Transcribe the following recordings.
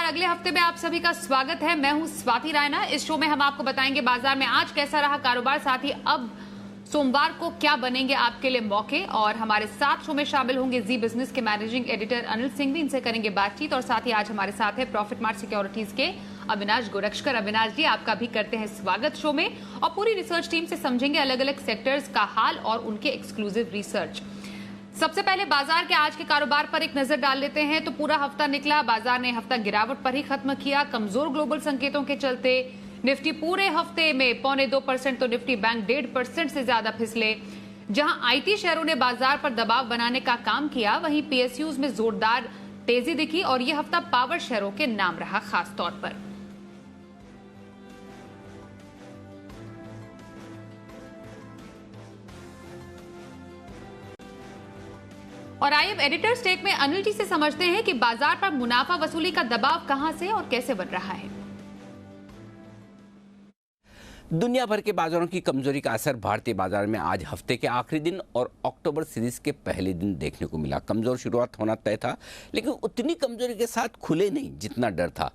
नमस्कार। अगले हफ्ते में आप सभी का स्वागत है। मैं हूं स्वाति रायना। इस शो में हम आपको बताएंगे बाजार में आज कैसा रहा कारोबार, साथ ही अब सोमवार को क्या बनेंगे आपके लिए मौके। और हमारे साथ शो में शामिल होंगे जी बिजनेस के मैनेजिंग एडिटर अनिल सिंह भी, इनसे करेंगे बातचीत। और साथ ही आज हमारे साथ है प्रॉफिट मार्ट सिक्योरिटीज के अविनाश गोरक्षकर। अविनाश जी, आपका भी करते हैं स्वागत शो में, और पूरी रिसर्च टीम से समझेंगे अलग अलग सेक्टर्स का हाल और उनके एक्सक्लूसिव रिसर्च। सबसे पहले बाजार के आज के कारोबार पर एक नजर डाल लेते हैं। तो पूरा हफ्ता निकला, बाजार ने हफ्ता गिरावट पर ही खत्म किया। कमजोर ग्लोबल संकेतों के चलते निफ्टी पूरे हफ्ते में 0.25% तो निफ्टी बैंक 1.5% से ज्यादा फिसले। जहां आईटी शेयरों ने बाजार पर दबाव बनाने का काम किया, वहीं पीएसयूज में जोरदार तेजी दिखी और यह हफ्ता पावर शेयरों के नाम रहा खास तौर पर। और आइए अब एडिटर स्टेक में अनिल जी से समझते हैं कि बाजार पर मुनाफा वसूली का दबाव कहां से और कैसे बन रहा है। दुनिया भर के बाजारों की कमजोरी का असर भारतीय बाजार में आज हफ्ते के आखिरी दिन और अक्टूबर सीरीज के पहले दिन देखने को मिला। कमजोर शुरुआत होना तय था, लेकिन उतनी कमजोरी के साथ खुले नहीं जितना डर था।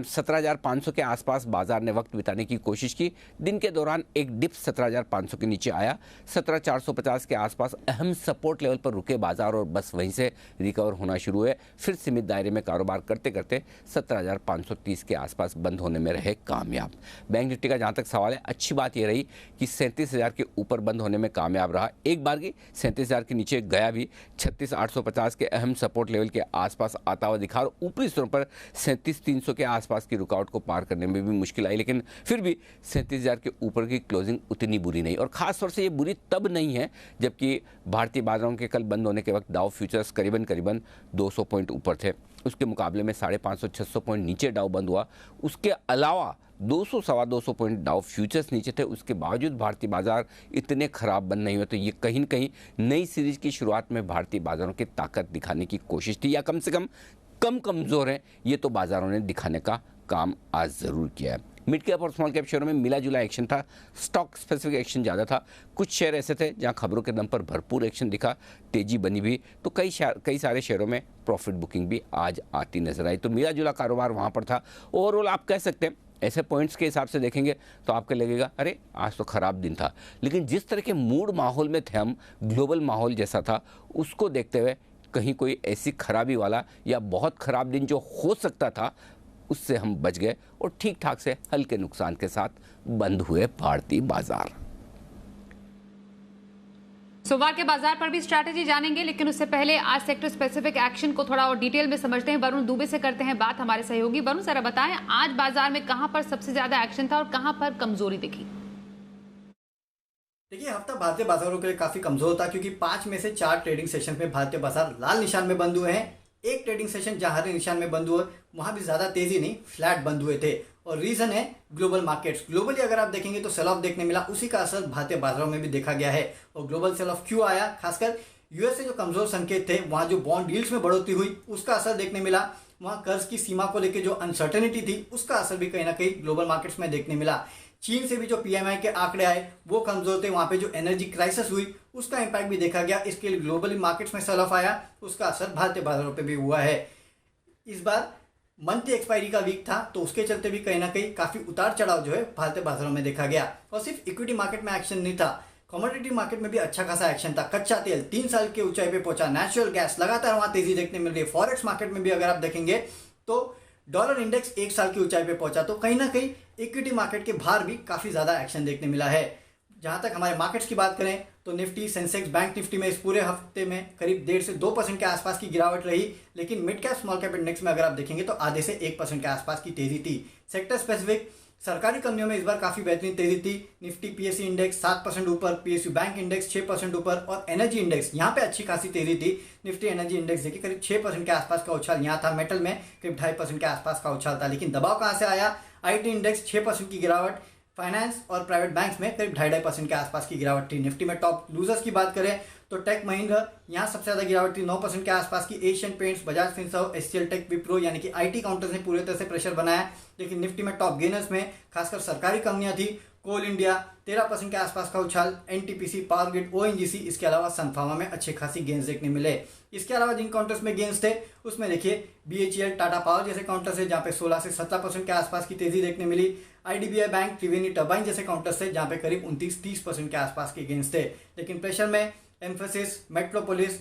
17,500 के आसपास बाजार ने वक्त बिताने की कोशिश की। दिन के दौरान एक डिप 17,500 के नीचे आया। 17,450 के आसपास अहम सपोर्ट लेवल पर रुके बाजार और बस वहीं से रिकवर होना शुरू हुए। फिर सीमित दायरे में कारोबार करते करते 17,530 के आसपास बंद होने में रहे कामयाब। बैंक निफ्टी का जहां तक सवाल है, अच्छी बात यह रही कि 37,000 के ऊपर बंद होने में कामयाब रहा। एक बार की 37,000 के नीचे गया भी 36,850 के अहम सपोर्ट लेवल के आसपास आता हुआ दिखा और ऊपरी स्तरों पर 37,300 के आसपास की रुकावट को पार करने में भी मुश्किल आई। लेकिन फिर भी 37,000 के ऊपर की क्लोजिंग उतनी बुरी नहीं, और खासतौर से ये बुरी तब नहीं है जबकि भारतीय बाजारों के कल बंद होने के वक्त डाउ फ्यूचर्स करीबन 200 पॉइंट ऊपर थे। उसके मुकाबले में 550-600 पॉइंट नीचे डाउ बंद हुआ। उसके अलावा 200-225 पॉइंट डाउ फ्यूचर्स नीचे थे। उसके बावजूद भारतीय बाजार इतने खराब बंद नहीं हुए। तो ये कहीं न कहीं नई सीरीज की शुरुआत में भारतीय बाजारों की ताकत दिखाने की कोशिश थी, या कम से कम कमज़ोर है ये तो बाजारों ने दिखाने का काम आज ज़रूर किया है। मिड कैप और स्मॉल कैप शेयरों में मिला जुला एक्शन था। स्टॉक स्पेसिफिक एक्शन ज़्यादा था। कुछ शेयर ऐसे थे जहां खबरों के दम पर भरपूर एक्शन दिखा, तेजी बनी भी, तो कई सारे शेयरों में प्रॉफिट बुकिंग भी आज आती नजर आई। तो मिला जुला कारोबार वहां पर था। ओवरऑल आप कह सकते हैं ऐसे पॉइंट्स के हिसाब से देखेंगे तो आपको लगेगा अरे आज तो ख़राब दिन था, लेकिन जिस तरह के मूड माहौल में थे हम, ग्लोबल माहौल जैसा था, उसको देखते हुए कहीं कोई ऐसी खराबी वाला या बहुत ख़राब दिन जो हो सकता था उससे हम बच गए और ठीक ठाक से हल्के नुकसान के साथ बंद हुए भारतीय बाजार। सोमवार के बाजार पर भी स्ट्रैटेजी जानेंगे, लेकिन उससे पहले आज सेक्टर स्पेसिफिक एक्शन को थोड़ा और डिटेल में समझते हैं। वरुण दुबे से करते हैं बात, हमारे सहयोगी। वरुण जरा बताएं, आज बाजार में कहां पर सबसे ज्यादा एक्शन था और कहां पर कमजोरी दिखी? देखिए, हफ्ता भारतीय बाजारों के लिए काफी कमजोर था, क्योंकि 5 में से 4 ट्रेडिंग सेशन में भारतीय बाजार लाल निशान में बंद हुए हैं। एक ट्रेडिंग सेशन जहां हरे निशान में बंद हुए, वहां भी ज्यादा तेजी नहीं, फ्लैट बंद हुए थे। और रीजन है ग्लोबल मार्केट्स। ग्लोबली अगर आप देखेंगे तो सेल ऑफ देखने मिला, उसी का असर भारतीय बाजारों में भी देखा गया है। और ग्लोबल सेल ऑफ क्यों आया? खासकर यूएस से जो कमजोर संकेत थे, वहां जो बॉन्ड डील्स में बढ़ोतरी हुई उसका असर देखने मिला। वहां कर्ज की सीमा को लेकर जो अनसर्टेनिटी थी उसका असर भी कहीं ना कहीं ग्लोबल मार्केट्स में देखने मिला। चीन से भी जो पीएमआई के आंकड़े आए वो कमजोर थे। वहां पे जो एनर्जी क्राइसिस हुई उसका इंपैक्ट भी देखा गया। इसके लिए ग्लोबली मार्केट्स में सेल ऑफ आया, उसका असर भारतीय बाजारों पे भी हुआ है। इस बार मंथली एक्सपायरी का वीक था, तो उसके चलते भी कहीं ना कहीं काफी उतार चढ़ाव जो है भारतीय बाजारों में देखा गया। और सिर्फ इक्विटी मार्केट में एक्शन नहीं था, कमोडिटी मार्केट में भी अच्छा खासा एक्शन था। कच्चा तेल 3 साल के ऊंचाई पे पहुंचा, नेचुरल गैस लगातार वहां तेजी देखने मिल रही है। फॉरेक्स मार्केट में भी अगर आप देखेंगे तो डॉलर इंडेक्स 1 साल की ऊंचाई पे पहुंचा। तो कहीं ना कहीं इक्विटी मार्केट के बाहर भी काफी ज्यादा एक्शन देखने मिला है। जहां तक हमारे मार्केट्स की बात करें तो निफ्टी, सेंसेक्स, बैंक निफ्टी में इस पूरे हफ्ते में करीब 1.5 से 2% के आसपास की गिरावट रही। लेकिन mid cap small cap index में अगर आप देखेंगे तो आधे से 1% के आसपास की तेजी थी। सेक्टर स्पेसिफिक सरकारी कंपनियों में इस बार काफी बेहतरीन तेजी थी। निफ्टी पीएसयू इंडेक्स 7% ऊपर, पीएसयू बैंक इंडेक्स 6% ऊपर और एनर्जी इंडेक्स यहाँ पे अच्छी खासी तेजी थी। निफ्टी एनर्जी इंडेक्स देखिए करीब 6% के आसपास का उछाल यहाँ था। मेटल में करीब 2.5% के आसपास का उछाल था। लेकिन दबाव कहाँ से आया? आईटी इंडेक्स 6% की गिरावट, फाइनेंस और प्राइवेट बैंक्स में करीब 2.5% के आसपास की गिरावट थी। निफ्टी में टॉप लूजर्स की बात करें तो टेक महिंद्रा यहाँ सबसे ज्यादा गिरावट थी, 9% के आसपास की। एशियन पेंट्स, बजाज फिनसर्व, एचसीएल टेक, विप्रो यानी कि आईटी काउंटर्स ने पूरी तरह से प्रेशर बनाया। लेकिन निफ्टी में टॉप गेनर्स में खासकर सरकारी कंपनियां थी। कोल इंडिया 13% के आसपास का उछाल, एनटीपीसी, पावर ग्रिड, ओएनजीसी, इसके अलावा सनफार्मा में अच्छे खासी गेंस देखने मिले। इसके अलावा जिन काउंटर्स में गेंस थे उसमें देखिए बीएचईएल, टाटा पावर जैसे काउंटर्स है जहाँ पे 16 से 17% के आसपास की तेजी देखने मिली। आईडीबीआई बैंक, त्रिवेणी टर्बाइन जैसे काउंटर्स थे जहाँ पे करीब 29-30% के आसपास के गेंस थे। लेकिन प्रेशर में emphasis, metropolis,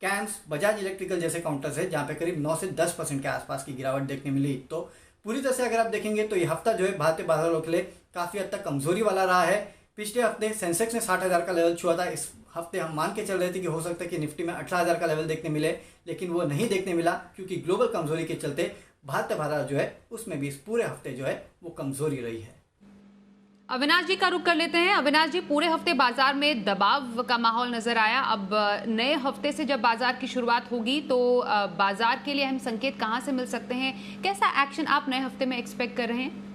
camps, Bajaj electrical जैसे काउंटर्स है जहाँ पे करीब 9 से 10% के आसपास की गिरावट देखने मिली। तो पूरी तरह से अगर आप देखेंगे तो ये हफ्ता जो है भारतीय बाजारों के लिए काफी हद तक कमजोरी वाला रहा है। पिछले हफ्ते सेंसेक्स ने 60,000 का लेवल छुआ था। इस हफ्ते हम मान के चल रहे थे कि हो सकता है कि निफ्टी में 18,000 का लेवल देखने मिले, लेकिन वो नहीं देखने मिला क्योंकि ग्लोबल कमजोरी के चलते भारतीय बाजार जो है उसमें भी इस पूरे हफ्ते जो है वो कमजोरी रही है। अविनाश जी का रुख कर लेते हैं। अविनाश जी, पूरे हफ्ते बाजार में दबाव का माहौल नजर आया। अब नए हफ्ते से जब बाजार की शुरुआत होगी तो बाजार के लिए हम संकेत कहां से मिल सकते हैं? कैसा एक्शन आप नए हफ्ते में एक्सपेक्ट कर रहे हैं?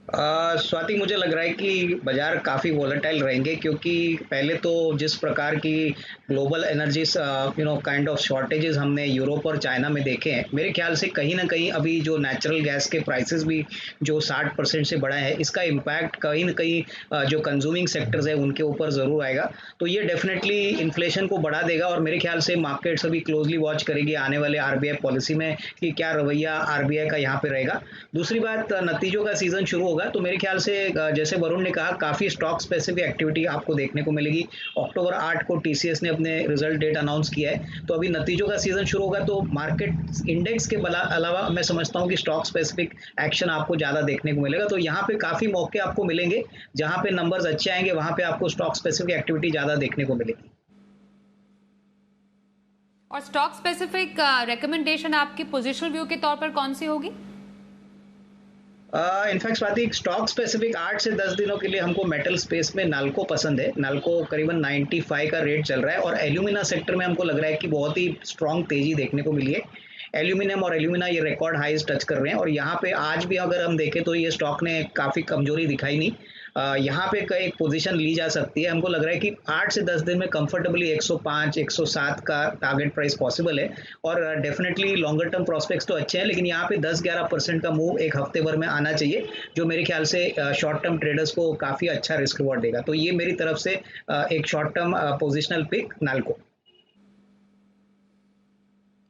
स्वाति, मुझे लग रहा है कि बाजार काफ़ी वॉलेटाइल रहेंगे क्योंकि पहले तो जिस प्रकार की global energy kind of shortages हमने यूरोप और चाइना में देखे हैं, मेरे ख्याल से कहीं ना कहीं अभी जो नेचुरल गैस के प्राइसेस भी जो 60% से बढ़ा है, इसका इम्पैक्ट कहीं ना कहीं जो कंज्यूमिंग सेक्टर्स है उनके ऊपर ज़रूर आएगा। तो ये डेफिनेटली इन्फ्लेशन को बढ़ा देगा और मेरे ख्याल से मार्केट्स अभी क्लोजली वॉच करेगी आने वाले आरबीआई पॉलिसी में कि क्या रवैया आरबीआई का यहाँ पे रहेगा। दूसरी बात, नतीजों का सीजन शुरू होगा तो मेरे ख्याल से जैसे वरुण ने कहा, काफ़ी स्टॉक स्पेसिफिक एक्टिविटी आपको देखने को मिलेगी। अक्टूबर 8 को टीसीएस ने अपने रिजल्ट डेट अनाउंस किया है, तो अभी नतीजों का सीजन शुरू होगा तो मार्केट इंडेक्स के अलावा मैं समझता हूं कि स्टॉक स्पेसिफिक एक्शन आपको ज़्यादा देखने को मिलेगा। तो यहाँ पे काफ़ी मौके आपको मिलेंगे, जहां पे नंबर्स अच्छे आएंगे वहां पे आपको स्टॉक स्पेसिफिक एक्टिविटी ज़्यादा देखने को मिलेगी। और स्टॉक स्पेसिफिक रिकमेंडेशन आपकी पोजिशनल व्यू के तौर पर कौन सी होगी? इनफैक्ट स्वाति, स्टॉक स्पेसिफिक 8 से 10 दिनों के लिए हमको मेटल स्पेस में नाल्को पसंद है। नाल्को करीबन 95 का रेट चल रहा है और एल्यूमिना सेक्टर में हमको लग रहा है कि बहुत ही स्ट्रांग तेजी देखने को मिली है। एल्यूमिनियम और एल्यूमिना ये रिकॉर्ड हाईज टच कर रहे हैं और यहाँ पे आज भी अगर हम देखें तो ये स्टॉक ने काफ़ी कमजोरी दिखाई नहीं। यहाँ पे एक पोजीशन ली जा सकती है। हमको लग रहा है कि 8 से 10 दिन में कंफर्टेबली 105, 107 का टारगेट प्राइस पॉसिबल है और डेफिनेटली लॉन्गर टर्म प्रोस्पेक्ट्स तो अच्छे हैं, लेकिन यहाँ पे 10-11% का मूव एक हफ्ते भर में आना चाहिए, जो मेरे ख्याल से शॉर्ट टर्म ट्रेडर्स को काफ़ी अच्छा रिस्क रिवॉर्ड देगा। तो ये मेरी तरफ से एक short term positional pick Nalco.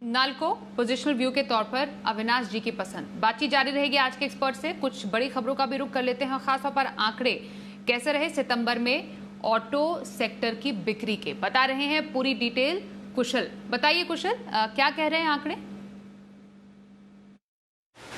Nalco positional view के तौर पर अविनाश जी की पसंद। बातचीत जारी रहेगी आज के एक्सपर्ट से। कुछ बड़ी खबरों का भी रुख कर लेते हैं, खासतौर पर आंकड़े कैसे रहे सितंबर में ऑटो सेक्टर की बिक्री के, बता रहे हैं पूरी डिटेल कुशल। बताइए कुशल, क्या कह रहे हैं आंकड़े?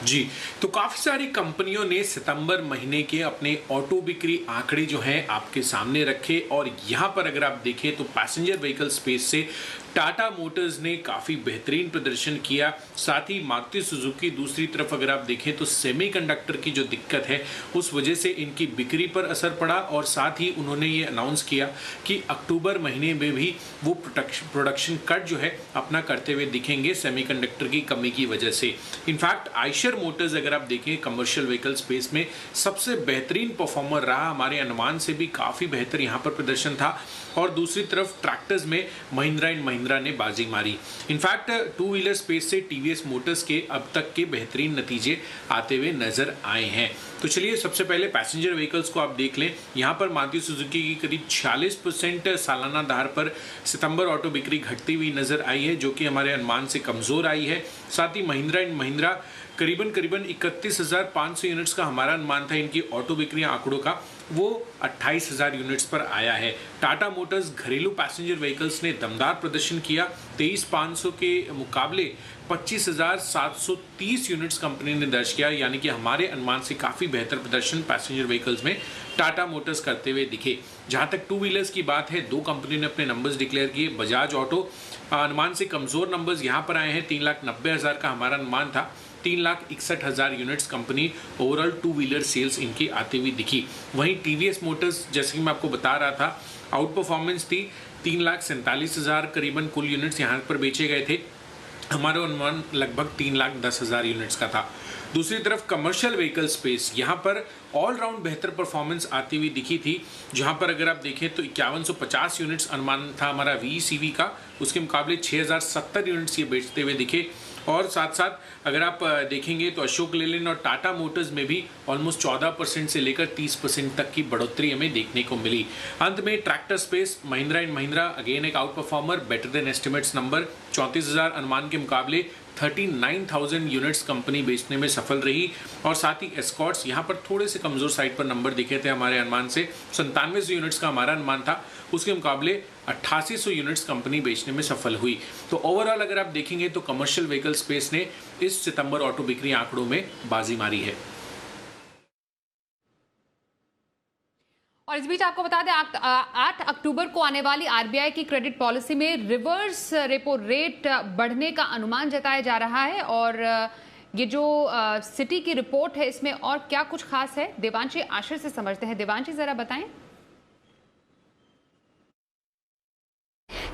जी, तो काफ़ी सारी कंपनियों ने सितंबर महीने के अपने ऑटो बिक्री आंकड़े जो हैं आपके सामने रखे और यहाँ पर अगर आप देखें तो पैसेंजर व्हीकल स्पेस से टाटा मोटर्स ने काफ़ी बेहतरीन प्रदर्शन किया। साथ ही मारुति सुजुकी दूसरी तरफ अगर आप देखें तो सेमीकंडक्टर की जो दिक्कत है उस वजह से इनकी बिक्री पर असर पड़ा और साथ ही उन्होंने ये अनाउंस किया कि अक्टूबर महीने में भी वो प्रोडक्शन कट जो है अपना करते हुए दिखेंगे सेमीकंडक्टर की कमी की वजह से। इनफैक्ट आयशर मोटर्स अगर आप देखें कमर्शियल व्हीकल स्पेस में सबसे बेहतरीन परफॉर्मर रहा, हमारे अनुमान से भी काफ़ी बेहतर यहाँ पर प्रदर्शन था। और दूसरी तरफ ट्रैक्टर्स में महिंद्रा एंड महिंद्रा ने बाजी मारी। इनफैक्ट टू व्हीलर स्पेस से टीवीएस मोटर्स के अब तक के बेहतरीन नतीजे आते हुए नजर आए हैं। तो चलिए सबसे पहले पैसेंजर व्हीकल्स को आप देख लें। यहाँ पर मारुति सुजुकी की करीब 46% सालाना आधार पर सितंबर ऑटो बिक्री घटती हुई नजर आई है, जो कि हमारे अनुमान से कमजोर आई है। साथ ही महिंद्रा एंड महिंद्रा करीबन 31,500 यूनिट्स का हमारा अनुमान था इनकी ऑटो बिक्री आंकड़ों का, वो 28,000 यूनिट्स पर आया है। टाटा मोटर्स घरेलू पैसेंजर व्हीकल्स ने दमदार प्रदर्शन किया। 23,500 के मुकाबले 25,730 यूनिट्स कंपनी ने दर्ज किया, यानी कि हमारे अनुमान से काफ़ी बेहतर प्रदर्शन पैसेंजर व्हीकल्स में टाटा मोटर्स करते हुए दिखे। जहां तक टू व्हीलर्स की बात है, दो कंपनी ने अपने नंबर्स डिक्लेयर किए। बजाज ऑटो अनुमान से कमज़ोर नंबर्स यहाँ पर आए हैं। 3,90,000 का हमारा अनुमान था, 3,61,000 units company overall two wheeler sales इनकी आती हुई दिखी। वहीं टीवीएस मोटर्स, जैसे कि मैं आपको बता रहा था, आउट परफॉर्मेंस थी। 3,47,000 करीबन कुल यूनिट्स यहाँ पर बेचे गए थे। हमारा अनुमान लगभग 3,10,000 यूनिट्स का था। दूसरी तरफ कमर्शियल व्हीकल स्पेस, यहाँ पर ऑलराउंड बेहतर परफॉर्मेंस आती हुई दिखी थी। जहाँ पर अगर आप देखें तो 5150 यूनिट्स अनुमान था हमारा VECV का, उसके मुकाबले 6,070 यूनिट्स ये बेचते हुए दिखे। और साथ साथ अगर आप देखेंगे तो अशोक लेलैंड और टाटा मोटर्स में भी ऑलमोस्ट 14% से लेकर 30% तक की बढ़ोतरी हमें देखने को मिली। अंत में tractor space, Mahindra and Mahindra again एक outperformer, better than estimates number, 34,000 अनुमान के मुकाबले 39,000 यूनिट्स कंपनी बेचने में सफल रही। और साथ ही एस्कॉर्ट्स यहाँ पर थोड़े से कमजोर साइड पर नंबर दिखे थे हमारे अनुमान से, 9700 यूनिट्स का हमारा अनुमान था, उसके मुकाबले 8800 यूनिट्स कंपनी बेचने में सफल हुई। तो ओवरऑल अगर आप देखेंगे तो कमर्शियल व्हीकल स्पेस ने इस सितंबर ऑटो बिक्री आंकड़ों में बाजी मारी है। और इस बीच आपको बता दें 8 अक्टूबर को आने वाली आरबीआई की क्रेडिट पॉलिसी में रिवर्स रेपो रेट बढ़ने का अनुमान जताया जा रहा है। और ये जो सिटी की रिपोर्ट है इसमें और क्या कुछ खास है, देवांशी आश्रय से समझते हैं। देवांशी जरा बताएं।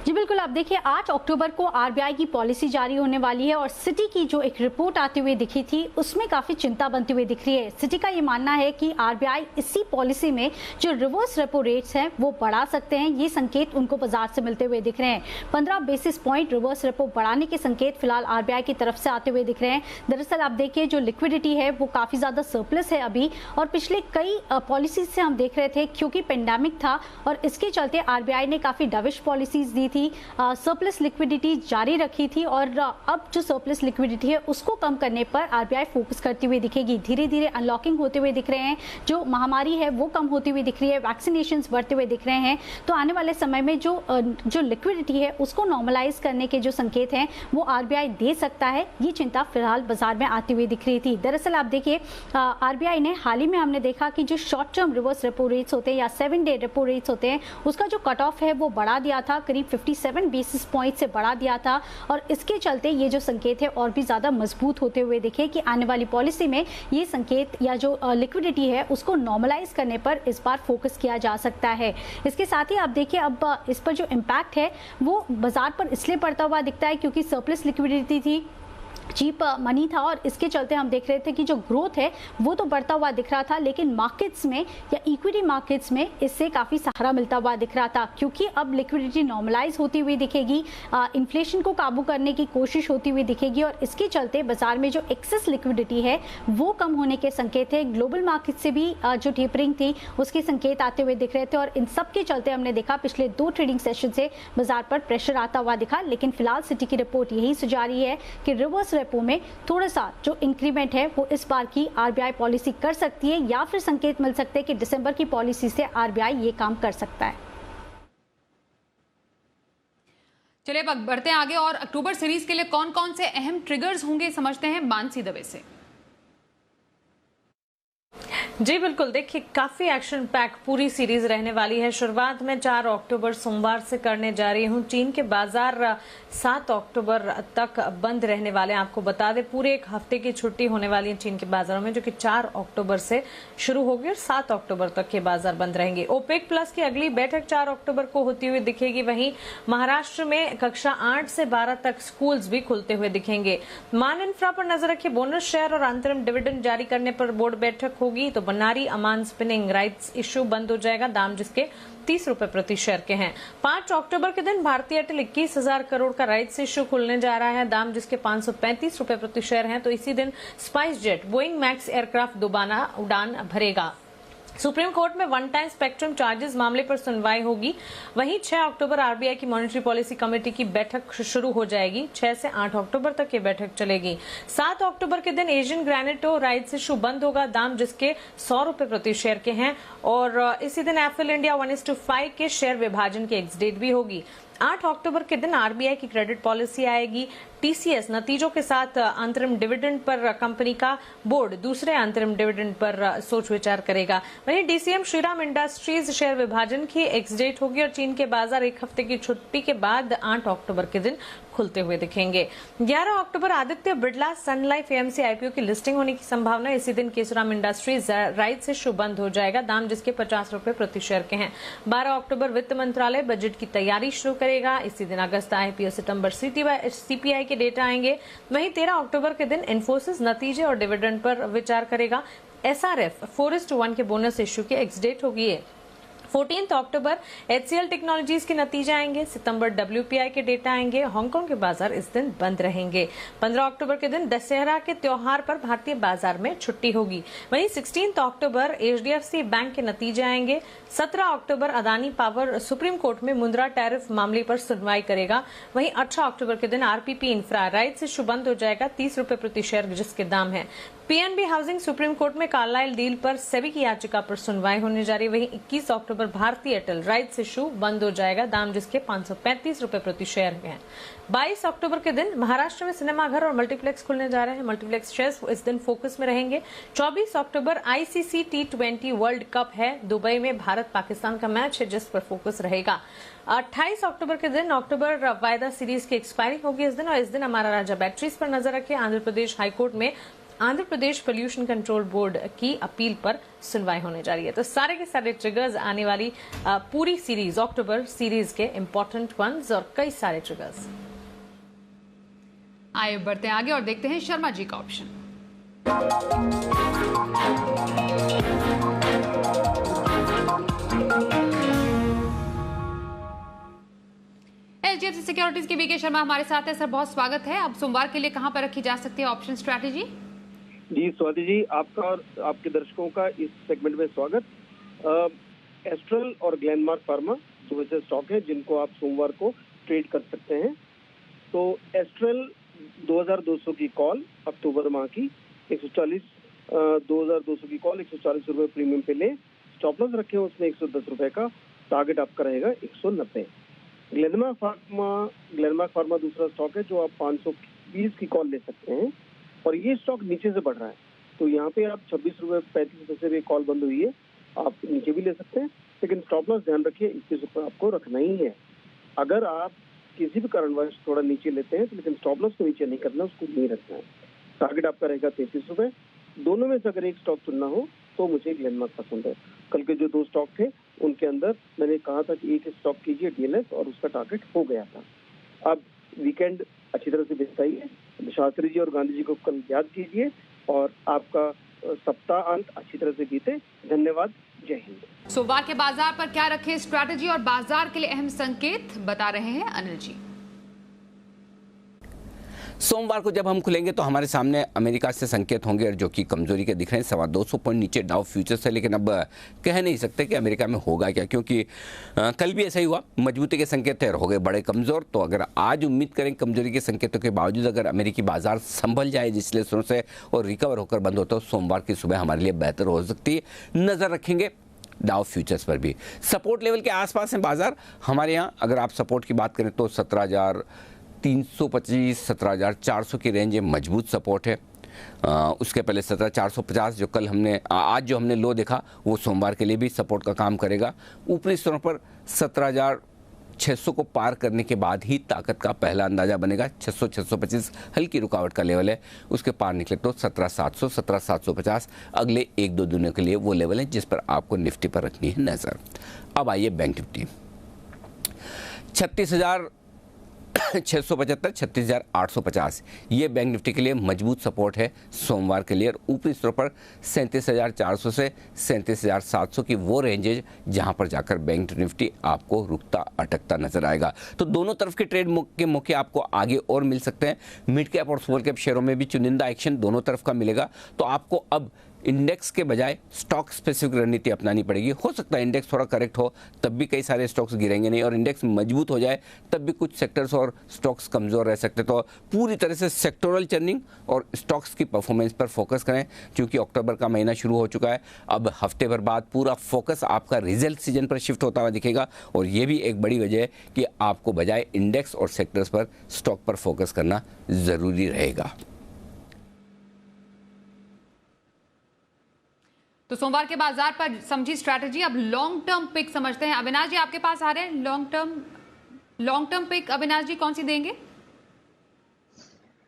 जी बिल्कुल, आप देखिए 8 अक्टूबर को आरबीआई की पॉलिसी जारी होने वाली है और सिटी की जो एक रिपोर्ट आती हुई दिखी थी उसमें काफी चिंता बनती हुई दिख रही है। सिटी का ये मानना है कि आरबीआई इसी पॉलिसी में जो रिवर्स रेपो रेट्स हैं वो बढ़ा सकते हैं। ये संकेत उनको बाजार से मिलते हुए दिख रहे हैं। 15 बेसिस पॉइंट रिवर्स रेपो बढ़ाने के संकेत फिलहाल आरबीआई की तरफ से आते हुए दिख रहे हैं। दरअसल आप देखिए जो लिक्विडिटी है वो काफी ज्यादा सरप्लस है अभी, और पिछले कई पॉलिसीज से हम देख रहे थे क्योंकि पेंडेमिक था और इसके चलते आरबीआई ने काफी डविश पॉलिसीज दी थी, सरप्लस लिक्विडिटी जारी रखी थी। और अब जो सरप्लस लिक्विडिटी है उसको कम करने पर आरबीआई फोकस करती हुई दिखेगी। धीरे धीरे अनलॉकिंग होते हुए दिख रहे हैं, जो महामारी है वो कम होती हुई दिख रही है, वैक्सीनेशंस बढ़ते हुए दिख रहे हैं। तो आने वाले समय में जो लिक्विडिटी है उसको नॉर्मलाइज करने के जो संकेत हैं वो आरबीआई दे सकता है। ये चिंता फिलहाल बाजार में आती हुई दिख रही थी। दरअसल आप देखिए आरबीआई ने हाल ही में हमने देखा कि जो short term reverse repo rates होते हैं या 7 डे रेपो रेट्स होते हैं उसका जो कट ऑफ है वो बढ़ा दिया था, करीब 57 बेसिस पॉइंट से बढ़ा दिया था। और इसके चलते ये जो संकेत है और भी ज्यादा मजबूत होते हुए दिखे कि आने वाली पॉलिसी में ये संकेत या जो लिक्विडिटी है उसको नॉर्मलाइज करने पर इस बार फोकस किया जा सकता है। इसके साथ ही आप देखिए अब इस पर जो इम्पैक्ट है वो बाजार पर इसलिए पड़ता हुआ दिखता है क्योंकि सरप्लस लिक्विडिटी थी, चीप मनी था, और इसके चलते हम देख रहे थे कि जो ग्रोथ है वो तो बढ़ता हुआ दिख रहा था, लेकिन मार्केट्स में या इक्विटी मार्केट्स में इससे काफी सहारा मिलता हुआ दिख रहा था क्योंकि अब लिक्विडिटी नॉर्मलाइज होती हुई दिखेगी, इन्फ्लेशन को काबू करने की कोशिश होती हुई दिखेगी और इसके चलते बाजार में जो एक्सेस लिक्विडिटी है वो कम होने के संकेत है। ग्लोबल मार्केट से भी जो टेपरिंग थी उसके संकेत आते हुए दिख रहे थे और इन सब के चलते हमने देखा पिछले 2 ट्रेडिंग सेशन से बाजार पर प्रेशर आता हुआ दिखा। लेकिन फिलहाल सिटी की रिपोर्ट यही सुझा रही है कि रिवर्स रेपो में थोड़ा सा जो इंक्रीमेंट है वो इस बार की आरबीआई पॉलिसी कर सकती है, या फिर संकेत मिल सकते हैं कि दिसंबर की पॉलिसी से आरबीआई ये काम कर सकता है। चलिए अब बढ़ते हैं आगे और अक्टूबर सीरीज के लिए कौन कौन से अहम ट्रिगर्स होंगे समझते हैं मानसी दवे से। जी बिल्कुल, देखिए काफी एक्शन पैक पूरी सीरीज रहने वाली है। शुरुआत में 4 अक्टूबर सोमवार से करने जा रही हूँ। चीन के बाजार 7 अक्टूबर तक बंद रहने वाले हैं। आपको बता दें पूरे एक हफ्ते की छुट्टी होने वाली है चीन के बाजारों में, जो कि 4 अक्टूबर से शुरू होगी और 7 अक्टूबर तक के बाजार बंद रहेंगे। ओपेक प्लस की अगली बैठक 4 अक्टूबर को होती हुई दिखेगी। वहीं महाराष्ट्र में कक्षा 8 से 12 तक स्कूल्स भी खुलते हुए दिखेंगे। मान इंफ्रा पर नजर रखिए, बोनस शेयर और अंतरिम डिविडेंड जारी करने पर बोर्ड बैठक होगी। तो बनारी अमान स्पिनिंग राइट्स इश्यू बंद हो जाएगा, दाम जिसके 30 रुपए प्रति शेयर के हैं। 5 अक्टूबर के दिन भारतीय एयरटेल 21,000 करोड़ का राइट्स इश्यू खुलने जा रहा है, दाम जिसके 535 रुपए प्रति शेयर हैं। तो इसी दिन spice jet Boeing max aircraft दोबारा उड़ान भरेगा। सुप्रीम कोर्ट में वन टाइम स्पेक्ट्रम चार्जेस मामले पर सुनवाई होगी। वहीं 6 अक्टूबर आरबीआई की मॉनेटरी पॉलिसी कमेटी की बैठक शुरू हो जाएगी। 6 से 8 अक्टूबर तक ये बैठक चलेगी। 7 अक्टूबर के दिन एशियन ग्रेनाइटो राइट्स इशू बंद होगा, दाम जिसके 100 रुपए प्रति शेयर के हैं। और इसी दिन एफएल इंडिया 1:5 के शेयर विभाजन की एक्स डेट भी होगी। 8 अक्टूबर के दिन आरबीआई की क्रेडिट पॉलिसी आएगी। टीसीएस नतीजों के साथ अंतरिम डिविडेंड पर कंपनी का बोर्ड दूसरे अंतरिम डिविडेंड पर सोच विचार करेगा। वहीं डीसीएम श्रीराम इंडस्ट्रीज शेयर विभाजन की एक्स डेट होगी और चीन के बाजार एक हफ्ते की छुट्टी के बाद 8 अक्टूबर के दिन खुलते हुए दिखेंगे। 11 अक्टूबर आदित्य बिड़ला सन लाइफ एएमसी आईपीओ की लिस्टिंग होने की संभावना। इसी दिन केशुराम इंडस्ट्रीज राइट्स इशू बंद हो जाएगा, दाम जिसके 50 रुपए प्रति शेयर के हैं। 12 अक्टूबर वित्त मंत्रालय बजट की तैयारी शुरू करेगा। इसी दिन अगस्त आईपीओ सितंबर सीपीआई के डेटा आएंगे। वहीं 13 अक्टूबर के दिन इन्फोसिस नतीजे और डिविडेंड पर विचार करेगा। एसआरएफ 4:1 के बोनस इश्यू की एक्स डेट होगी। 14 अक्टूबर HCL टेक्नोलॉजीज के नतीजे आएंगे। सितंबर WPI के डेटा आएंगे। हांगकांग के बाजार इस दिन बंद रहेंगे। 15 अक्टूबर के दिन दशहरा के त्योहार पर भारतीय बाजार में छुट्टी होगी। वहीं 16 अक्टूबर HDFC बैंक के नतीजे आएंगे। 17 अक्टूबर अदानी पावर सुप्रीम कोर्ट में मुद्रा टैरिफ मामले पर सुनवाई करेगा। वहीं 18 अक्टूबर के दिन RPP इंफ्रा राइट से बंद हो जाएगा। 30 रुपए प्रति शेयर जिसके दाम है। PNB हाउसिंग सुप्रीम कोर्ट में कार्लाइल डील पर सेबी की याचिका पर सुनवाई होने जा रही है। वहीं 21 अक्टूबर भारतीय एयरटेल राइट्स इशू बंद हो जाएगा, दाम जिसके 535 रुपए प्रति शेयर हैं। 22 अक्टूबर के दिन महाराष्ट्र में सिनेमाघर और मल्टीप्लेक्स खुलने जा रहे हैं। मल्टीप्लेक्स शेयर्स इस दिन फोकस में रहेंगे। 24 अक्टूबर ICC T20 वर्ल्ड कप है। दुबई में भारत पाकिस्तान का मैच है जिस पर फोकस रहेगा। 28 अक्टूबर के दिन अक्टूबर वायदा सीरीज की एक्सपायरी होगी इस दिन, और इस दिन हमारा राजा बैटरीज पर नजर रखें। आंध्र प्रदेश हाईकोर्ट में Andhra Pradesh pollution control board की अपील पर सुनवाई होने जा रही है। तो सारे के सारे ट्रिगर्स आने वाली पूरी सीरीज अक्टूबर सीरीज के इंपॉर्टेंट वंस और कई सारे ट्रिगर्स। आइए बढ़ते हैं आगे और देखते हैं शर्मा जी का ऑप्शन। HDFC सिक्योरिटीज के VK शर्मा हमारे साथ है। सर बहुत स्वागत है। अब सोमवार के लिए कहां पर रखी जा सकती है ऑप्शन स्ट्रैटेजी? जी स्वाति जी, आपका और आपके दर्शकों का इस सेगमेंट में स्वागत। एस्ट्रल और ग्लेनमार्क फार्मा दो ऐसे स्टॉक हैं जिनको आप सोमवार को ट्रेड कर सकते हैं। तो एस्ट्रल 2200 की कॉल अक्टूबर माह की 2200 की कॉल 140 रुपए प्रीमियम पे ले। स्टॉप लॉस रखे हैं उसमें 110 रुपए का। टारगेट आपका रहेगा 190। ग्लेनमार्क फार्मा दूसरा स्टॉक है जो आप 520 की कॉल ले सकते हैं और ये स्टॉक नीचे से बढ़ रहा है। तो यहाँ पे आप 26 रुपए 35 पैसे पे कॉल बंद हुई है, आप नीचे भी ले सकते हैं, लेकिन स्टॉप लॉस ध्यान रखिए 21 रुपए आपको रखना ही है। अगर आप किसी भी कारणवश थोड़ा नीचे लेते हैं तो लेकिन स्टॉप लॉस को नीचे नहीं करना, उसको नहीं रखना है। टारगेट आपका रहेगा 33 रुपए। दोनों में से अगर एक स्टॉक चुनना हो तो मुझे ग्लेनमार्क पसंद है। कल के जो दो स्टॉक थे उनके अंदर मैंने कहा था कि एक स्टॉक कीजिए DLS और उसका टारगेट हो गया था। अब वीकेंड अच्छी तरह से बिताइए, शास्त्री जी और गांधी जी को कल याद कीजिए और आपका सप्ताह अंत अच्छी तरह से बीते। धन्यवाद, जय हिंद। सोमवार के बाजार पर क्या रखें स्ट्रैटेजी और बाजार के लिए अहम संकेत बता रहे हैं अनिल जी। सोमवार को जब हम खुलेंगे तो हमारे सामने अमेरिका से संकेत होंगे जो कि कमजोरी के दिख रहे हैं। 225 पॉइंट नीचे डाउ फ्यूचर्स है, लेकिन अब कह नहीं सकते कि अमेरिका में होगा क्या, क्योंकि कल भी ऐसा ही हुआ। मजबूती के संकेत थे, हो गए बड़े कमजोर। तो अगर आज उम्मीद करें कमजोरी के संकेतों के बावजूद अगर अमेरिकी बाजार संभल जाए जिसले से और रिकवर होकर बंद होता, तो सोमवार की सुबह हमारे लिए बेहतर हो सकती है। नजर रखेंगे डाउ फ्यूचर्स पर भी। सपोर्ट लेवल के आसपास हैं बाजार हमारे यहाँ। अगर आप सपोर्ट की बात करें तो 17,325 17,400 की रेंज मजबूत सपोर्ट है। उसके पहले 17,450 जो कल हमने आज जो हमने लो देखा वो सोमवार के लिए भी सपोर्ट का काम करेगा। ऊपरी स्तरों पर 17,600 को पार करने के बाद ही ताकत का पहला अंदाजा बनेगा। 600-625 हल्की रुकावट का लेवल है, उसके पार निकले तो 17,700 17,750 अगले 1-2 दिनों के लिए वो लेवल है जिस पर आपको निफ्टी पर रखनी है नजर। अब आइए बैंक निफ्टी 36,675 36,850 ये बैंक निफ्टी के लिए मजबूत सपोर्ट है सोमवार के लिए। और ऊपरी स्तरों पर 37,400 से 37,700 की वो रेंजेज जहां पर जाकर बैंक निफ्टी आपको रुकता अटकता नजर आएगा। तो दोनों तरफ के ट्रेड के मौके आपको आगे और मिल सकते हैं। मिड कैप और स्मॉल कैप शेयरों में भी चुनिंदा एक्शन दोनों तरफ का मिलेगा। तो आपको अब इंडेक्स के बजाय स्टॉक स्पेसिफिक रणनीति अपनानी पड़ेगी। हो सकता है इंडेक्स थोड़ा करेक्ट हो तब भी कई सारे स्टॉक्स गिरेंगे नहीं, और इंडेक्स मजबूत हो जाए तब भी कुछ सेक्टर्स और स्टॉक्स कमजोर रह सकते। तो पूरी तरह से सेक्टोरल चर्निंग और स्टॉक्स की परफॉर्मेंस पर फोकस करें, क्योंकि अक्टूबर का महीना शुरू हो चुका है। अब हफ्ते भर बाद पूरा फोकस आपका रिजल्ट सीजन पर शिफ्ट होता हुआ दिखेगा, और ये भी एक बड़ी वजह है कि आपको बजाय इंडेक्स और सेक्टर्स पर स्टॉक पर फोकस करना जरूरी रहेगा। तो सोमवार के बाजार पर समझी स्ट्रैटेजी। अब लॉन्ग टर्म पिक समझते हैं। अविनाश जी आपके पास आ रहे हैं लॉन्ग टर्म पिक। अविनाश जी कौन सी देंगे?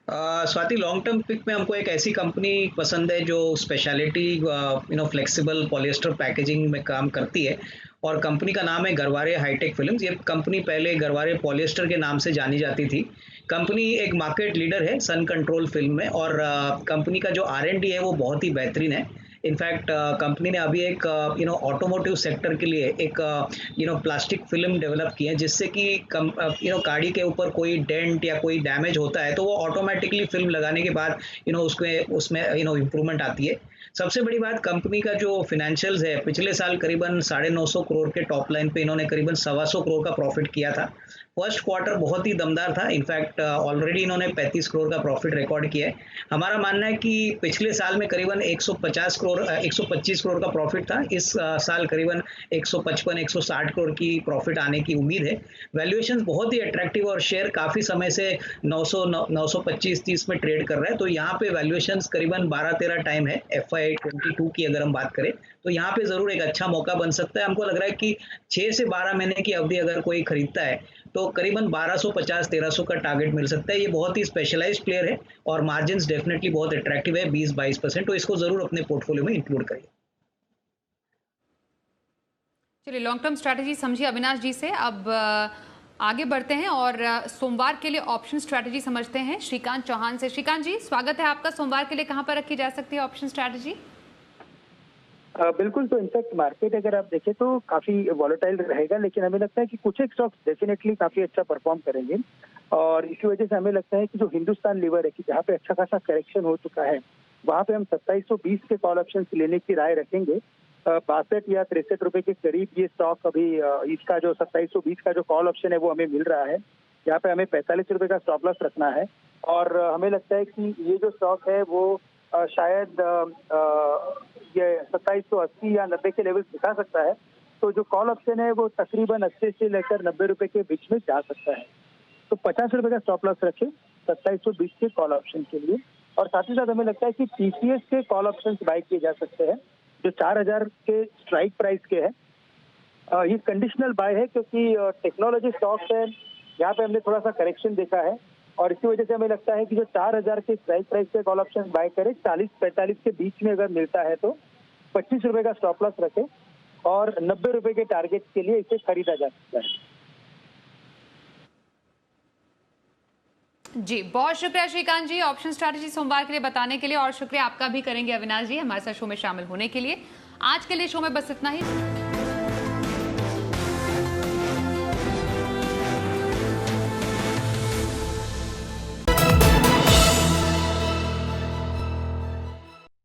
स्वाति, लॉन्ग टर्म पिक में हमको एक ऐसी कंपनी पसंद है जो स्पेशलिटी फ्लेक्सिबल पॉलिएस्टर पैकेजिंग में काम करती है, और कंपनी का नाम है गरवारे हाईटेक फिल्म्स। ये कंपनी पहले गरवारे पॉलिएस्टर के नाम से जानी जाती थी। कंपनी एक मार्केट लीडर है सन कंट्रोल फिल्म में, और कंपनी का जो R&D है वो बहुत ही बेहतरीन है। इनफैक्ट कंपनी ने अभी एक ऑटोमोटिव सेक्टर के लिए एक प्लास्टिक फिल्म डेवलप की है, जिससे कि गाड़ी के ऊपर कोई डेंट या कोई डैमेज होता है तो वो ऑटोमेटिकली फिल्म लगाने के बाद उसमें इम्प्रूवमेंट आती है। सबसे बड़ी बात, कंपनी का जो फिनेंशियल्स है, पिछले साल करीबन 950 करोड़ के टॉप लाइन पे इन्होंने करीबन 125 करोड़ का प्रॉफिट किया था। फर्स्ट क्वार्टर बहुत ही दमदार था, इनफैक्ट ऑलरेडी इन्होंने 35 करोड़ का प्रॉफिट रिकॉर्ड किया है। हमारा मानना है कि पिछले साल में करीबन 125 करोड़ का प्रॉफिट था, इस साल करीबन 155-160 करोड़ की प्रॉफिट आने की उम्मीद है। वैल्यूएशन बहुत ही अट्रैक्टिव और शेयर काफी समय से 925-30 में ट्रेड कर रहा है, तो यहाँ पे वैल्यूएशन करीबन 12-13 टाइम है FY22 की अगर हम बात करें तो यहाँ पे जरूर एक अच्छा मौका बन सकता है। हमको लग रहा है कि 6 से 12 महीने की अवधि अगर कोई खरीदता है तो करीबन 1250-1300 का टारगेट मिल सकता है। ये बहुत ही स्पेशलाइज्ड प्लेयर है और मार्जिन्स डेफिनेटली बहुत अट्रैक्टिव है, 20-22%, तो इसको जरूर अपने पोर्टफोलियो में इंक्लूड करिए। चलिए, लॉन्ग टर्म स्ट्रैटेजी समझिए अविनाश जी से। अब आगे बढ़ते हैं और सोमवार के लिए ऑप्शन स्ट्रैटेजी समझते हैं श्रीकांत चौहान से। श्रीकांत जी, स्वागत है आपका। सोमवार के लिए कहां पर रखी जा सकती है ऑप्शन स्ट्रैटेजी? बिल्कुल, तो इनफैक्ट मार्केट अगर आप देखें तो काफी वॉलेटाइल रहेगा, लेकिन हमें लगता है कि कुछ एक स्टॉक्स डेफिनेटली काफी अच्छा परफॉर्म करेंगे और इसी वजह से हमें लगता है कि जो हिंदुस्तान लीवर है कि जहाँ पे अच्छा खासा करेक्शन हो चुका है वहाँ पे हम 2720 के कॉल ऑप्शन लेने की राय रखेंगे। 62 या 63 रुपए के करीब ये स्टॉक अभी इसका जो 2720 का जो कॉल ऑप्शन है वो हमें मिल रहा है। यहाँ पे हमें 45 रुपए का स्टॉप लॉस रखना है और हमें लगता है कि ये जो स्टॉक है वो शायद ये 2780 या 90 के लेवल दिखा सकता है। तो जो कॉल ऑप्शन है वो तकरीबन 80 से लेकर 90 रुपए के बीच में जा सकता है। तो 50 रुपए का स्टॉप लॉस रखें 2720 के कॉल ऑप्शन के लिए। और साथ ही साथ हमें लगता है कि TCS के कॉल ऑप्शन बाय किए जा सकते हैं जो 4000 के स्ट्राइक प्राइस के है। ये कंडीशनल बाय है क्योंकि टेक्नोलॉजी स्टॉक्स है, यहाँ पे हमने थोड़ा सा करेक्शन देखा है और इसी वजह से हमें लगता है कि जो 4000 के स्ट्राइक प्राइस पे कॉल ऑप्शन बाय करें 40-45 के बीच में अगर मिलता है तो 25 रुपए का स्टॉप लॉस रखें और 90 रुपए के टारगेट के लिए इसे खरीदा जा सकता है। जी, बहुत शुक्रिया श्रीकांत जी ऑप्शन स्ट्रैटेजी सोमवार के लिए बताने के लिए, और शुक्रिया आपका भी करेंगे अविनाश जी हमारे साथ शो में शामिल होने के लिए। आज के लिए शो में बस इतना ही।